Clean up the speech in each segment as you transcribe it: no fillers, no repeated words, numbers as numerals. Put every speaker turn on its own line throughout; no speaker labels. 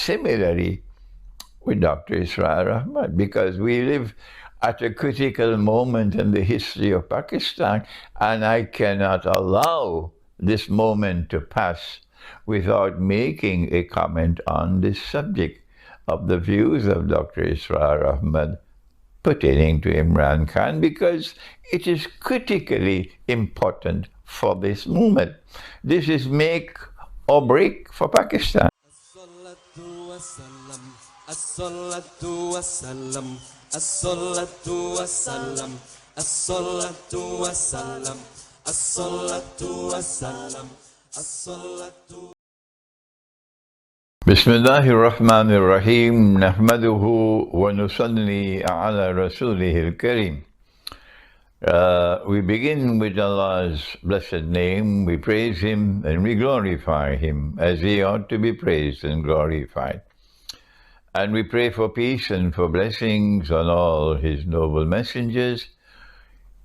similarly with Dr. Israr Ahmed, because we live at a critical moment in the history of Pakistan, and I cannot allow this moment to pass without making a comment on this subject of the views of Dr. Israr Ahmed pertaining to Imran Khan, because it is critically important for this movement. This is make or break for Pakistan. Bismillahir Rahmanir Rahim, nahmaduhu wa nusalli ala rasulihil kareem. We begin with Allah's blessed name. We praise Him and we glorify Him as He ought to be praised and glorified. And we pray for peace and for blessings on all His noble messengers,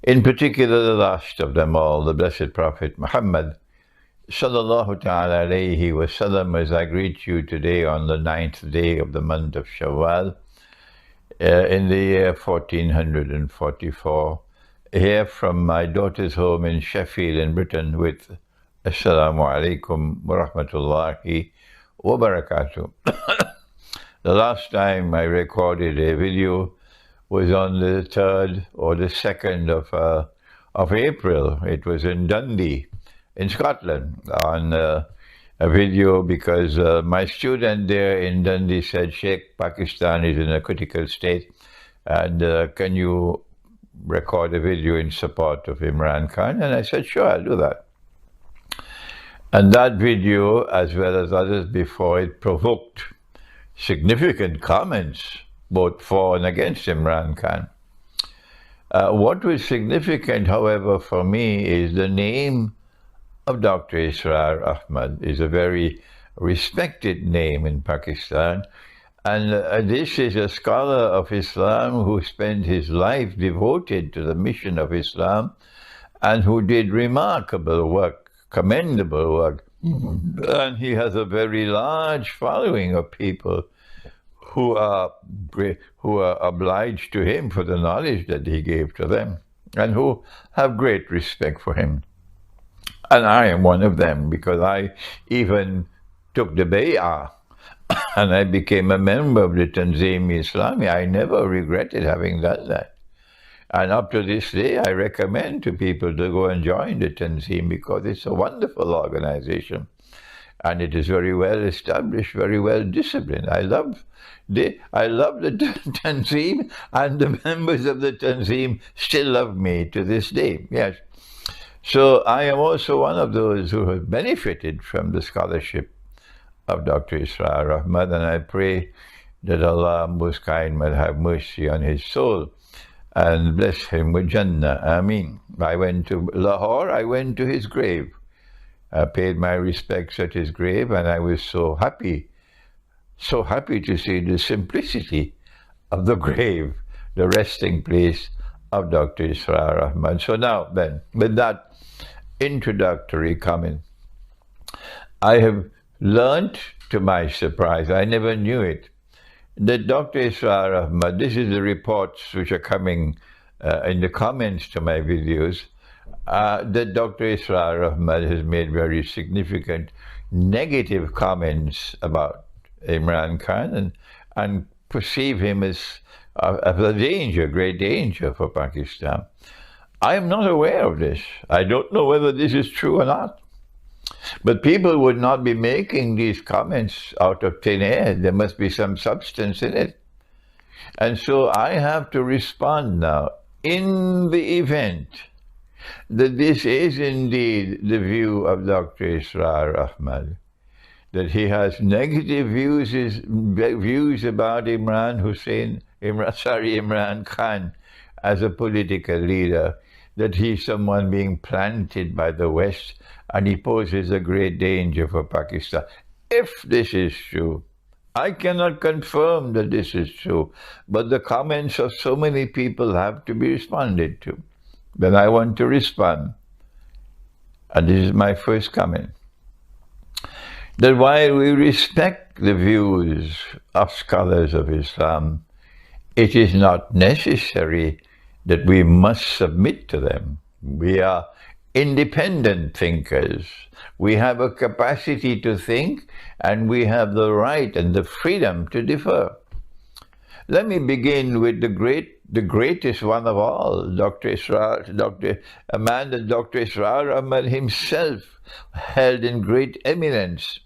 in particular the last of them all, the blessed Prophet Muhammad, Sallallahu ta'ala alayhi wa sallam, as I greet you today on the 9th day of the month of Shawwal, in the year 1444, here from my daughter's home in Sheffield in Britain with Assalamu alaikum wa rahmatullahi wa barakatuh. The last time I recorded a video was on the 3rd or the 2nd of April. It was in Dundee, in Scotland, on a video, because my student there in Dundee said, Sheikh, Pakistan is in a critical state, and can you record a video in support of Imran Khan? And I said, sure, I'll do that. And that video, as well as others before it, provoked significant comments, both for and against Imran Khan. What was significant, however, for me is the name of Dr. Israr Ahmed is a very respected name in Pakistan, and this is a scholar of Islam who spent his life devoted to the mission of Islam and who did remarkable work, commendable work, and he has a very large following of people who are obliged to him for the knowledge that he gave to them and who have great respect for him. And I am one of them, because I even took the bay'ah and I became a member of the Tanzim Islami. I never regretted having done that. And up to this day, I recommend to people to go and join the Tanzim, because it's a wonderful organization. And it is very well established, very well disciplined. I love the Tanzim, and the members of the Tanzim still love me to this day, yes. So I am also one of those who have benefited from the scholarship of Dr. Israr Ahmed, and I pray that Allah most kind might have mercy on his soul and bless him with Jannah. Ameen. I went to Lahore, I went to his grave. I paid my respects at his grave, and I was so happy to see the simplicity of the grave, the resting place of Dr. Israr Ahmed. So now then, with that introductory comment, I have learnt, to my surprise, I never knew it, that Dr. Israr Ahmed, this is the reports which are coming in the comments to my videos, that Dr. Israr Ahmed has made very significant negative comments about Imran Khan and perceive him as a danger, great danger for Pakistan. I am not aware of this. I don't know whether this is true or not. But people would not be making these comments out of thin air. There must be some substance in it. And so I have to respond now. In the event that this is indeed the view of Dr. Israr Ahmed, that he has negative views about Imran Khan as a political leader, that he's someone being planted by the West and he poses a great danger for Pakistan. If this is true, I cannot confirm that this is true, but the comments of so many people have to be responded to. Then I want to respond. And this is my first comment. that while we respect the views of scholars of Islam, it is not necessary that we must submit to them. We are independent thinkers. We have a capacity to think, and we have the right and the freedom to differ. Let me begin with the greatest one of all, Dr. Israr, a man that Dr. Israr Ahmed himself held in great eminence.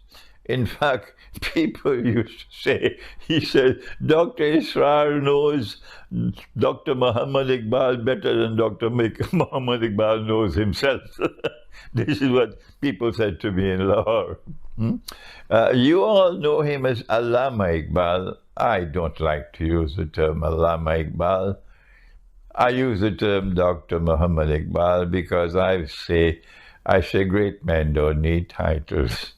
In fact, people used to say, he said, Dr. Israr knows Dr. Muhammad Iqbal better than Dr. Muhammad Iqbal knows himself. This is what people said to me in Lahore. You all know him as Allama Iqbal. I don't like to use the term Allama Iqbal. I use the term Dr. Muhammad Iqbal because I say great men don't need titles.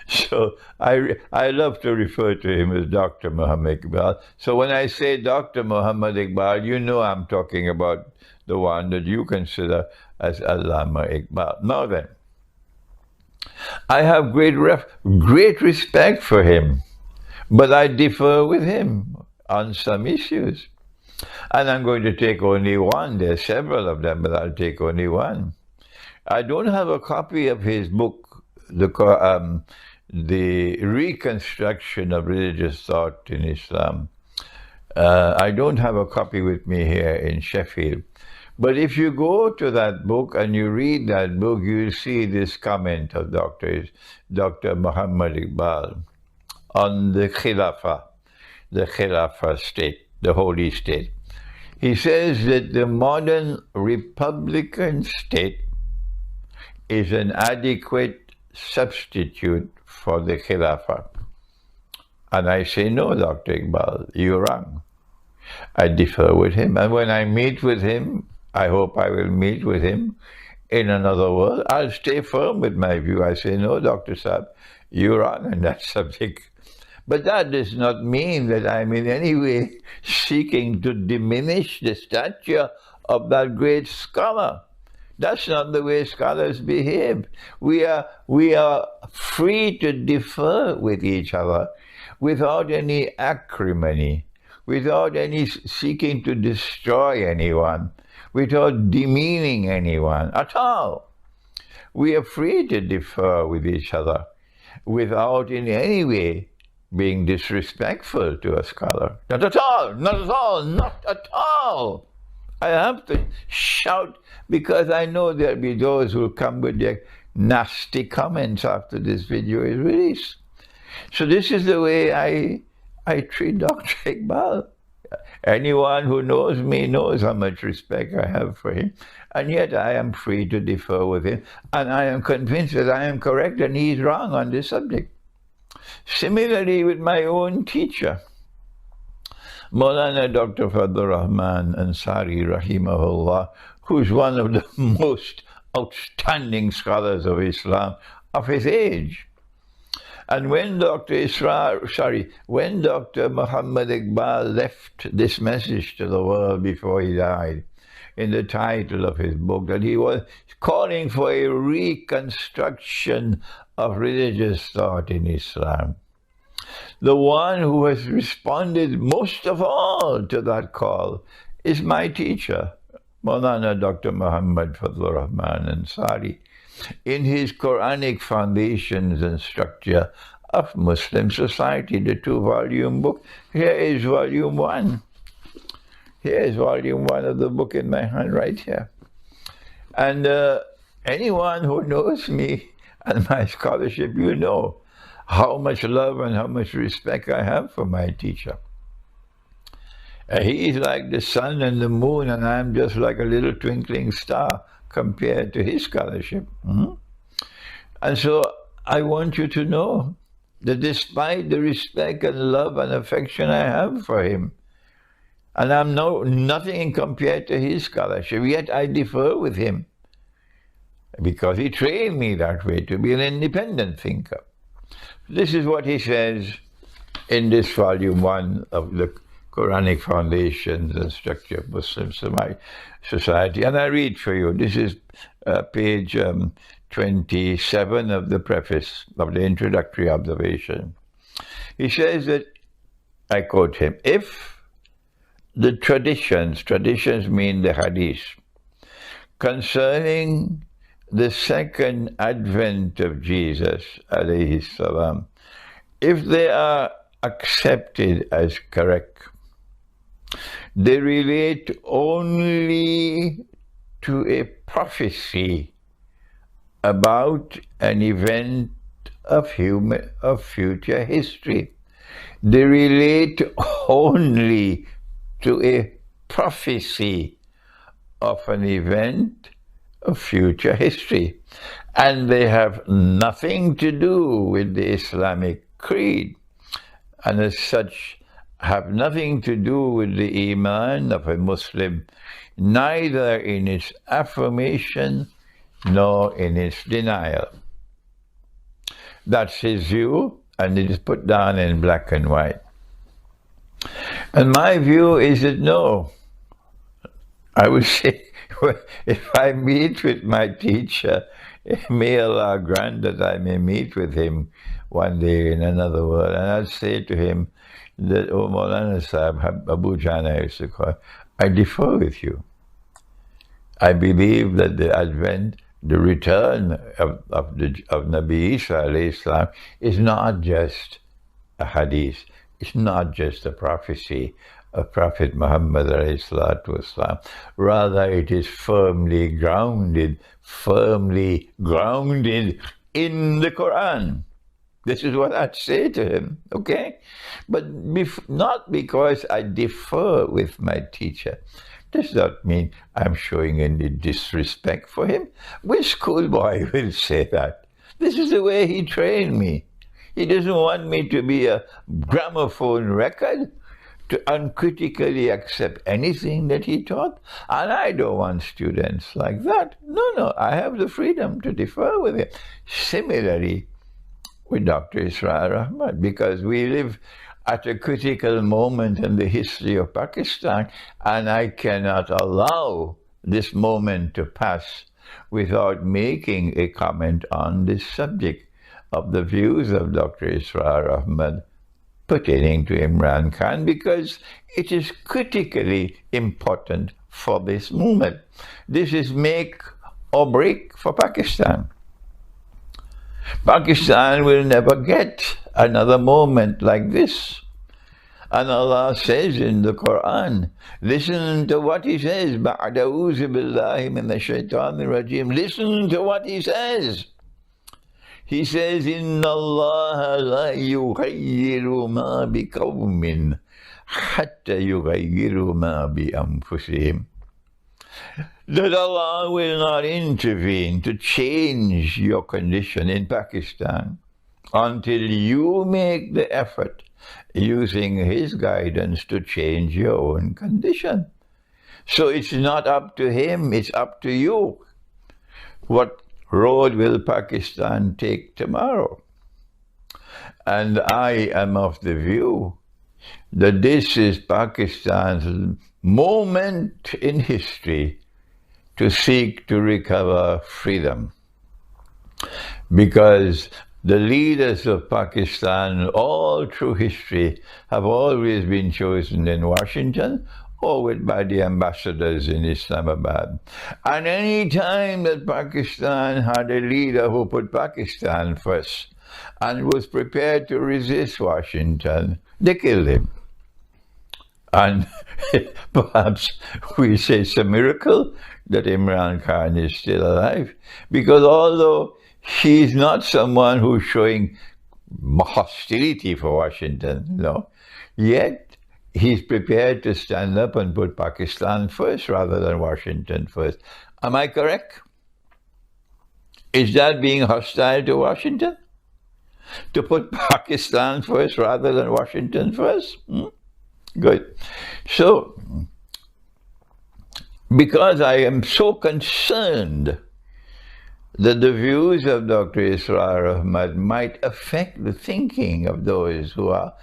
So I love to refer to him as Dr. Muhammad Iqbal. So when I say Dr. Muhammad Iqbal, you know I'm talking about the one that you consider as Allama Iqbal. Now then, I have great respect for him, but I differ with him on some issues. And I'm going to take only one. There are several of them, but I'll take only one. I don't have a copy of his book, The Reconstruction of Religious Thought in Islam. I don't have a copy with me here in Sheffield. But if you go to that book and you read that book, you'll see this comment of Dr. Muhammad Iqbal on the Khilafah state, the holy state. He says that the modern republican state is an adequate substitute for the Khilafah. And I say, no, Dr. Iqbal, you're wrong. I differ with him. And when I meet with him, I hope I will meet with him in another world, I'll stay firm with my view. I say, no, Dr. Saab, you're wrong on that subject. But that does not mean that I'm in any way seeking to diminish the stature of that great scholar. That's not the way scholars behave. We are free to differ with each other without any acrimony, without any seeking to destroy anyone, without demeaning anyone at all. We are free to differ with each other without in any way being disrespectful to a scholar. Not at all, not at all, not at all. I have to shout because I know there'll be those who will come with their nasty comments after this video is released. So this is the way I treat Dr. Iqbal. Anyone who knows me knows how much respect I have for him, and yet I am free to differ with him, and I am convinced that I am correct and he is wrong on this subject. Similarly with my own teacher, Maulana Dr. Fadlur Rahman Ansari Rahimahullah, who's one of the most outstanding scholars of Islam of his age. And when when Dr. Muhammad Iqbal left this message to the world before he died, in the title of his book, that he was calling for a reconstruction of religious thought in Islam, the one who has responded most of all to that call is my teacher, Maulana Dr. Muhammad Fadlur Rahman Ansari, in his Quranic Foundations and Structure of Muslim Society, the 2-volume book. Here is volume 1. Here is volume 1 of the book in my hand right here. And anyone who knows me and my scholarship, you know how much love and how much respect I have for my teacher. He is like the sun and the moon, and I'm just like a little twinkling star compared to his scholarship. And so I want you to know that despite the respect and love and affection I have for him, and I'm nothing compared to his scholarship, yet I differ with him because he trained me that way, to be an independent thinker. This is what he says in this volume 1 of the Quranic Foundations and Structure of Muslim Society. And I read for you. This is page 27 of the preface, of the introductory observation. He says that, I quote him, if the traditions mean the hadith, concerning the second advent of Jesus, alayhi salam, if they are accepted as correct, they relate only to a prophecy about an event of future history. They relate only to a prophecy of an event of future history, and they have nothing to do with the Islamic creed, and as such have nothing to do with the iman of a Muslim, neither in its affirmation nor in its denial. That's his view, and it is put down in black and white. And my view is that no, I would say, if I meet with my teacher, may Allah grant that I may meet with him one day in another world, and I'd say to him that, oh Maulana Sahib, Abu Jana used to call, I differ with you. I believe that the advent, the return of Nabi Isa alayhi salam is not just a hadith, it's not just a prophecy of Prophet Muhammad alayhi salatu wasalam. Rather, it is firmly grounded in the Quran. This is what I'd say to him, okay? But not because I differ with my teacher. Does not mean I'm showing any disrespect for him. Which schoolboy will say that? This is the way he trained me. He doesn't want me to be a gramophone record, to uncritically accept anything that he taught. And I don't want students like that. No, I have the freedom to differ with him. Similarly, with Dr. Israr Ahmed, because we live at a critical moment in the history of Pakistan, and I cannot allow this moment to pass without making a comment on this subject of the views of Dr. Israr Ahmed pertaining to Imran Khan, because it is critically important for this movement. This is make or break for Pakistan. Pakistan will never get another moment like this. And Allah says in the Quran, listen to what He says, Ba'da'uzu billahi minash shaitanir rajim. Listen to what He says. He says, Inna Allah la yughayyiru ma bi qawmin hatta yughayyiru ma bi anfusihim. That Allah will not intervene to change your condition in Pakistan until you make the effort using His guidance to change your own condition. So it's not up to Him, it's up to you. What road will Pakistan take tomorrow? And I am of the view that this is Pakistan's moment in history to seek to recover freedom. Because the leaders of Pakistan all through history have always been chosen in Washington or by the ambassadors in Islamabad. And any time that Pakistan had a leader who put Pakistan first and was prepared to resist Washington, they killed him. And perhaps we say it's a miracle that Imran Khan is still alive, because although he is not someone who's showing hostility for Washington, no, yet he's prepared to stand up and put Pakistan first rather than Washington first. Am I correct? Is that being hostile to Washington? To put Pakistan first rather than Washington first? Good. So, because I am so concerned that the views of Dr. Israr Ahmed might affect the thinking of those who have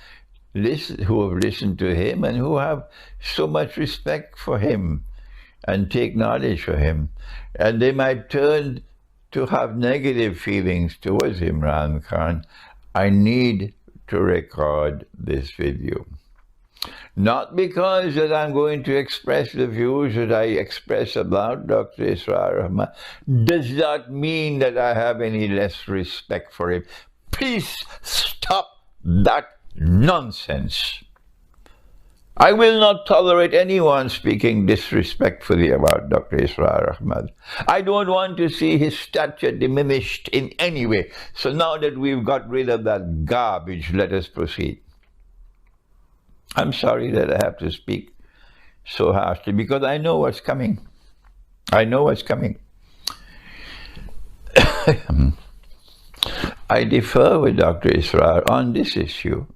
listened to him and who have so much respect for him and take knowledge for him, and they might turn to have negative feelings towards Imran Khan, I need to record this video. Not because that I'm going to express the views that I express about Dr. Israr Ahmed does not mean that I have any less respect for him. Please stop that nonsense. I will not tolerate anyone speaking disrespectfully about Dr. Israr Ahmed. I don't want to see his stature diminished in any way. So now that we've got rid of that garbage, let us proceed. I'm sorry that I have to speak so harshly because I know what's coming. I know what's coming. I differ with Dr. Israr on this issue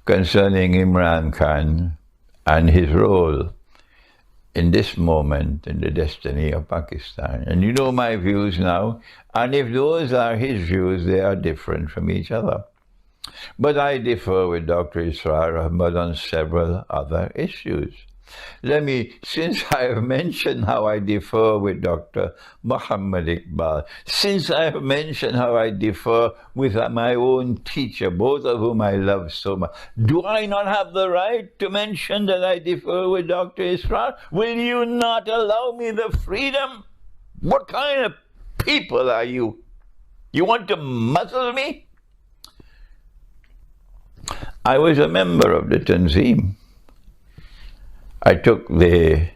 concerning Imran Khan and his role in this moment in the destiny of Pakistan. And you know my views now, and if those are his views, they are different from each other. But I differ with Dr. Israr Ahmed on several other issues. Since I have mentioned how I differ with Dr. Muhammad Iqbal, since I have mentioned how I differ with my own teacher, both of whom I love so much, do I not have the right to mention that I differ with Dr. Israr? Will you not allow me the freedom? What kind of people are you? You want to muzzle me? I was a member of the Tanzim. I took the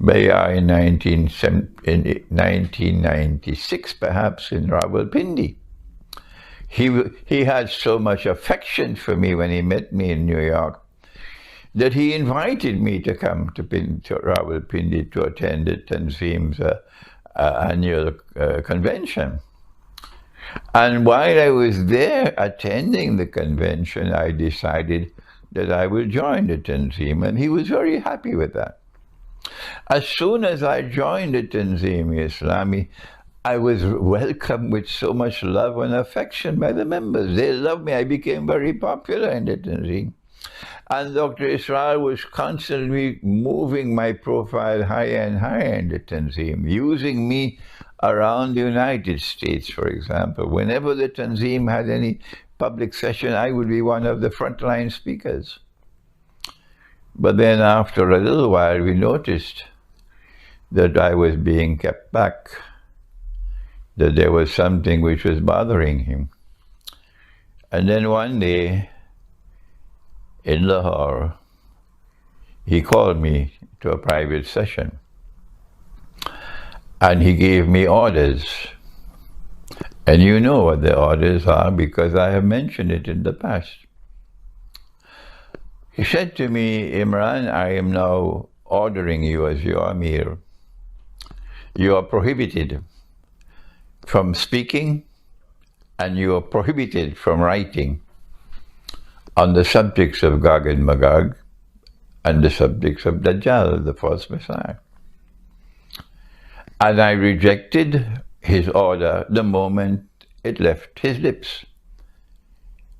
bay'ah in 1996, perhaps, in Rawalpindi. He had so much affection for me when he met me in New York that he invited me to come to Rawalpindi to attend the Tanzim's annual convention. And while I was there attending the convention, I decided that I will join the Tanzim, and he was very happy with that. As soon as I joined the Tanzim Islami, I was welcomed with so much love and affection by the members. They loved me. I became very popular in the Tanzim. And Dr. Israr was constantly moving my profile higher and higher in the Tanzim, using me around the United States, for example. Whenever the Tanzim had any public session, I would be one of the frontline speakers. But then after a little while, we noticed that I was being kept back, that there was something which was bothering him. And then one day, in Lahore, he called me to a private session. And he gave me orders. And you know what the orders are because I have mentioned it in the past. He said to me, Imran, I am now ordering you as your Amir. You are prohibited from speaking and you are prohibited from writing on the subjects of Gog and Magog and the subjects of Dajjal, the false Messiah. And I rejected his order the moment it left his lips.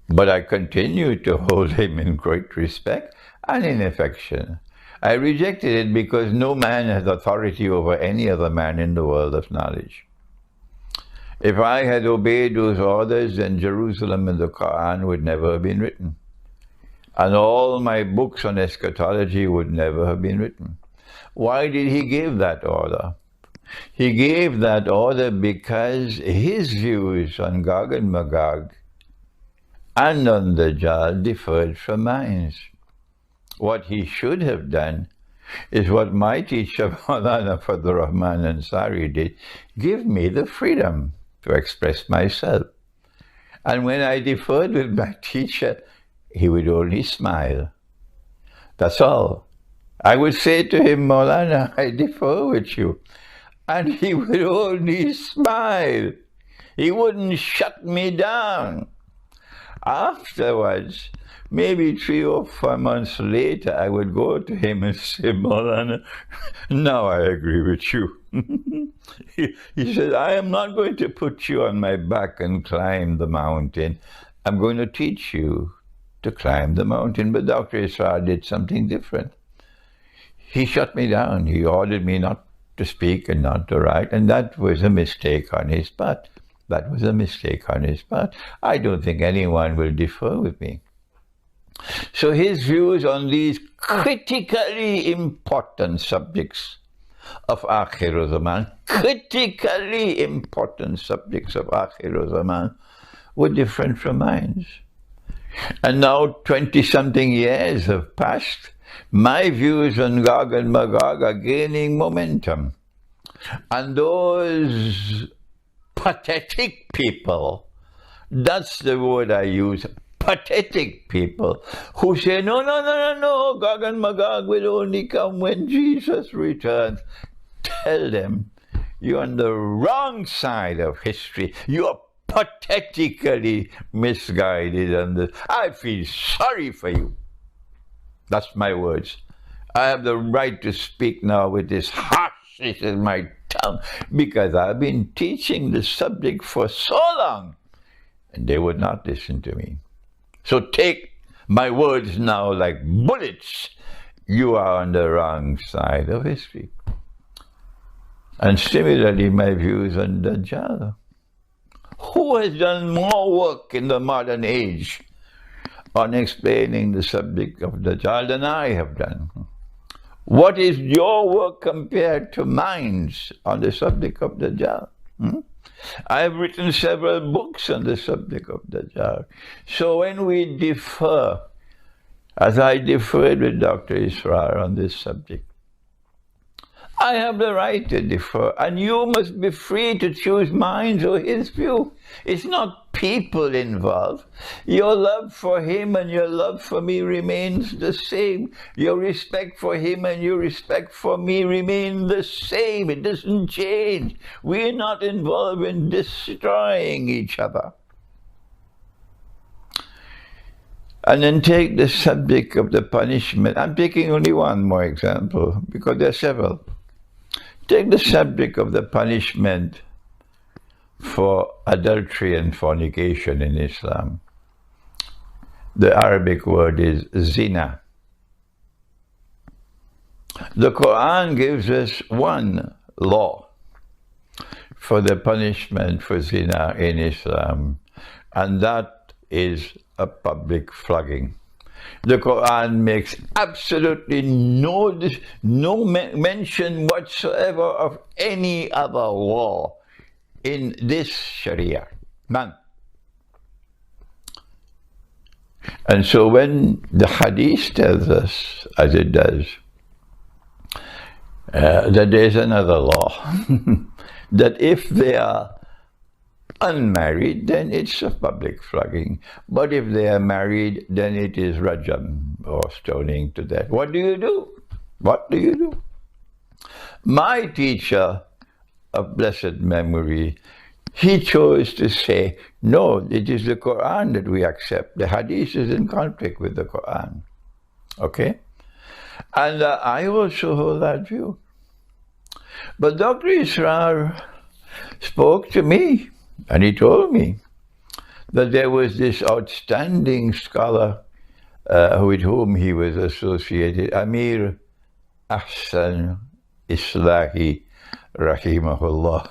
But I continued to hold him in great respect and in affection. I rejected it because no man has authority over any other man in the world of knowledge. If I had obeyed those orders, then Jerusalem and the Quran would never have been written. And all my books on eschatology would never have been written. Why did he give that order? He gave that order because his views on Gog and Magog and on Dajjal differed from mine. What he should have done is what my teacher, Maulana Fadl Rahman Ansari, did. Give me the freedom to express myself. And when I differed with my teacher, he would only smile. That's all. I would say to him, Maulana, I differ with you. And he would only smile. He wouldn't shut me down. Afterwards, maybe 3 or 4 months later, I would go to him and say, Maulana, now I agree with you. He said, I am not going to put you on my back and climb the mountain. I'm going to teach you to climb the mountain. But Dr. Israr did something different. He shut me down. He ordered me not to speak and not to write, and that was a mistake on his part. That was a mistake on his part. I don't think anyone will differ with me. So his views on these critically important subjects of Akhir Zaman, critically important subjects of Akhir Zaman, were different from mine. And now 20-something years have passed. My views on Gog and Magog are gaining momentum. And those pathetic people, that's the word I use, pathetic people, who say, no, Gog and Magog will only come when Jesus returns. Tell them, you're on the wrong side of history. You're pathetically misguided on this. I feel sorry for you. That's my words. I have the right to speak now with this harshness in my tongue because I've been teaching the subject for so long and they would not listen to me. So take my words now like bullets. You are on the wrong side of history. And similarly, my views on Dajjal. Who has done more work in the modern age on explaining the subject of Dajjal than I have done? What is your work compared to mine on the subject of Dajjal? I have written several books on the subject of Dajjal. So when we differ, as I differed with Dr. Israr on this subject, I have the right to differ, and you must be free to choose mine or his view. It's not people involved. Your love for him and your love for me remains the same. Your respect for him and your respect for me remain the same. It doesn't change. We're not involved in destroying each other. And then take the subject of the punishment. I'm taking only one more example because there are several. Take the subject of the punishment for adultery and fornication in Islam. The Arabic word is zina. The Quran gives us one law for the punishment for zina in Islam, and that is a public flogging. The Quran makes absolutely no mention whatsoever of any other law in this Sharia. None. And so when the Hadith tells us, as it does, that there is another law, that if they are unmarried, then it's a public flogging. But if they are married, then it is rajam, or stoning to death. What do you do? What do you do? My teacher of blessed memory, he chose to say, no, it is the Quran that we accept. The Hadith is in conflict with the Quran. Okay? And I also hold that view. But Dr. Israr spoke to me, and he told me that there was this outstanding scholar with whom he was associated, Amir Ahsan Islahi Rahimahullah.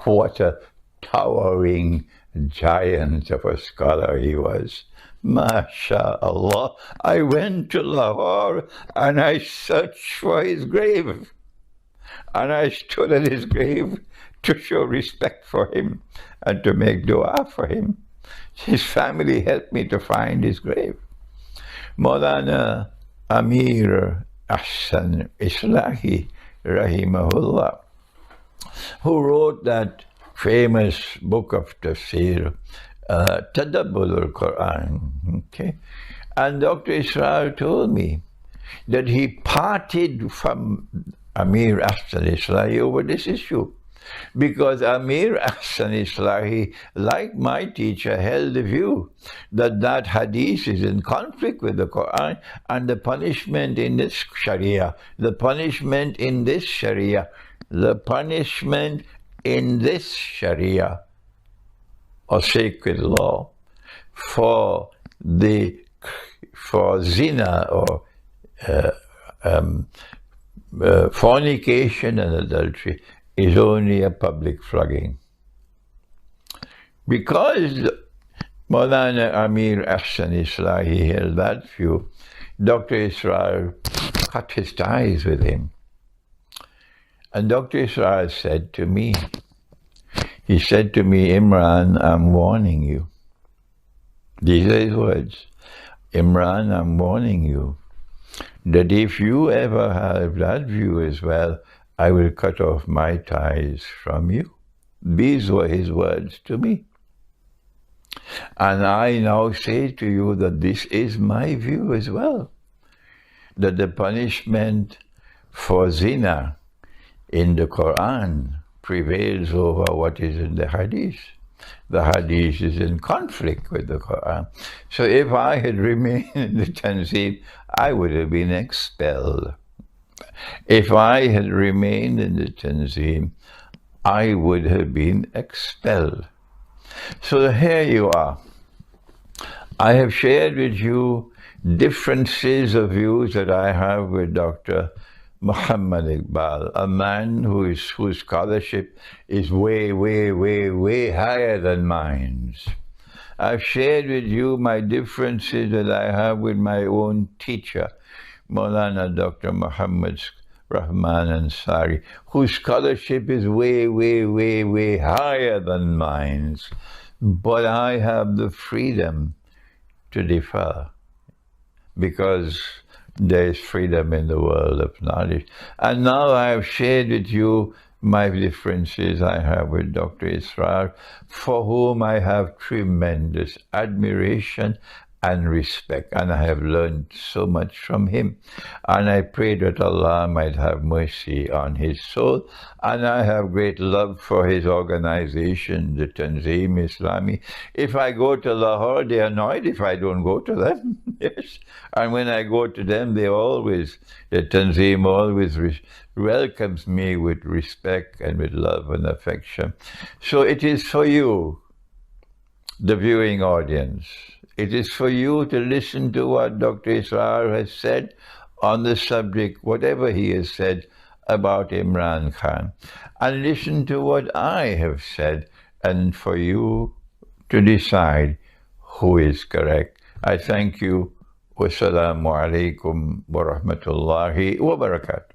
What a towering giant of a scholar he was. MashaAllah. I went to Lahore and I searched for his grave. And I stood at his grave to show respect for him and to make dua for him. His family helped me to find his grave. Maulana Amir Ahsan Islahi Rahimahullah, who wrote that famous book of tafsir, Tadabbur al-Quran. Okay? And Dr. Israr told me that he parted from Amir Ahsan Islahi over this issue, because Amir Ahsan Islahi, like my teacher, held the view that that hadith is in conflict with the Quran, and the punishment in this Sharia, the punishment in this Sharia, the punishment in this Sharia, or sacred law, for zina or fornication and adultery is only a public flogging. Because Maulana Amir Ahsan Islahi held that view, Dr. Israr cut his ties with him. And Dr. Israr said to me, he said to me, Imran, I'm warning you. These are his words. Imran, I'm warning you that if you ever have that view as well, I will cut off my ties from you. These were his words to me. And I now say to you that this is my view as well, that the punishment for zina in the Quran prevails over what is in the Hadith. The Hadith is in conflict with the Quran. So if I had remained in the Tanzim, I would have been expelled. If I had remained in the Tanzim, I would have been expelled. So here you are. I have shared with you differences of views that I have with Dr. Muhammad Iqbal, a man whose scholarship is way, way, way, way higher than mine. I've shared with you my differences that I have with my own teacher, Maulana Dr. Muhammad Rahman Ansari, whose scholarship is way, way, way, way higher than mine. But I have the freedom to differ because there is freedom in the world of knowledge. And now I have shared with you my differences I have with Dr. Israr, for whom I have tremendous admiration and respect, and I have learned so much from him. And I pray that Allah might have mercy on his soul, and I have great love for his organization, the Tanzim Islami. If I go to Lahore, they're annoyed if I don't go to them. Yes. And when I go to them, the Tanzim always welcomes me with respect and with love and affection. So it is for you, the viewing audience. It is for you to listen to what Dr. Israr has said on the subject, whatever he has said about Imran Khan, and listen to what I have said, and for you to decide who is correct. I thank you. Wassalamu alaikum wa rahmatullahi wa barakatuh.